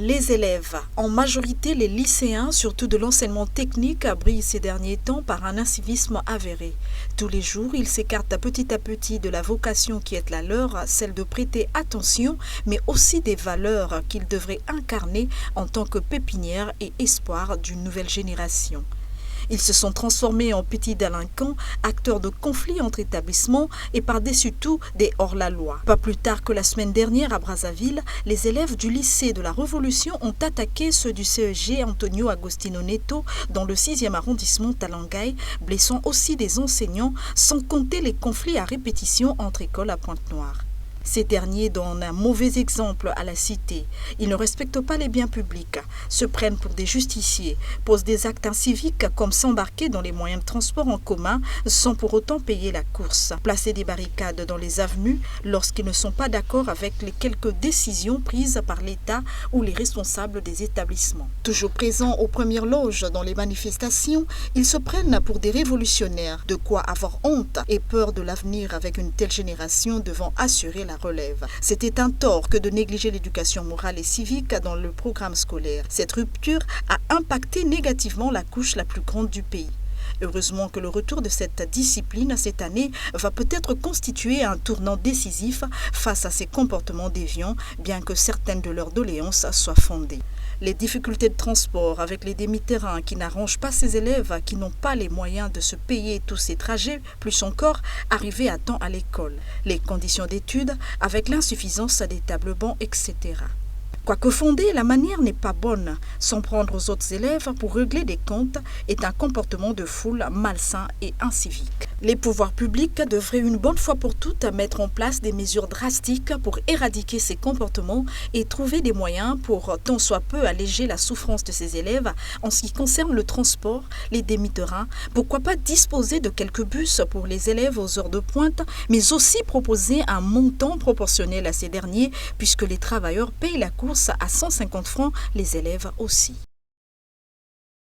Les élèves, en majorité les lycéens, surtout de l'enseignement technique, brillent ces derniers temps par un incivisme avéré. Tous les jours, ils s'écartent à petit de la vocation qui est la leur, celle de prêter attention, mais aussi des valeurs qu'ils devraient incarner en tant que pépinière et espoir d'une nouvelle génération. Ils se sont transformés en petits délinquants, acteurs de conflits entre établissements et par-dessus tout des hors-la-loi. Pas plus tard que la semaine dernière à Brazzaville, les élèves du lycée de la Révolution ont attaqué ceux du CEG Antonio Agostino Neto dans le 6e arrondissement Talangay, blessant aussi des enseignants, sans compter les conflits à répétition entre écoles à Pointe-Noire. Ces derniers donnent un mauvais exemple à la cité. Ils ne respectent pas les biens publics, se prennent pour des justiciers, posent des actes inciviques comme s'embarquer dans les moyens de transport en commun sans pour autant payer la course, placer des barricades dans les avenues lorsqu'ils ne sont pas d'accord avec les quelques décisions prises par l'État ou les responsables des établissements. Toujours présents aux premières loges dans les manifestations, ils se prennent pour des révolutionnaires, de quoi avoir honte et peur de l'avenir avec une telle génération devant assurer la relève. C'était un tort que de négliger l'éducation morale et civique dans le programme scolaire. Cette rupture a impacté négativement la couche la plus grande du pays. Heureusement que le retour de cette discipline cette année va peut-être constituer un tournant décisif face à ces comportements déviants, bien que certaines de leurs doléances soient fondées. Les difficultés de transport avec les demi-terrains qui n'arrangent pas ces élèves qui n'ont pas les moyens de se payer tous ces trajets, plus encore arriver à temps à l'école. Les conditions d'études avec l'insuffisance des tables bancs, etc. Quoique fondée, la manière n'est pas bonne. S'en prendre aux autres élèves pour régler des comptes est un comportement de foule malsain et incivique. Les pouvoirs publics devraient une bonne fois pour toutes mettre en place des mesures drastiques pour éradiquer ces comportements et trouver des moyens pour tant soit peu alléger la souffrance de ces élèves en ce qui concerne le transport, les demi-terrains. Pourquoi pas disposer de quelques bus pour les élèves aux heures de pointe, mais aussi proposer un montant proportionnel à ces derniers puisque les travailleurs payent la course à 150 francs, les élèves aussi.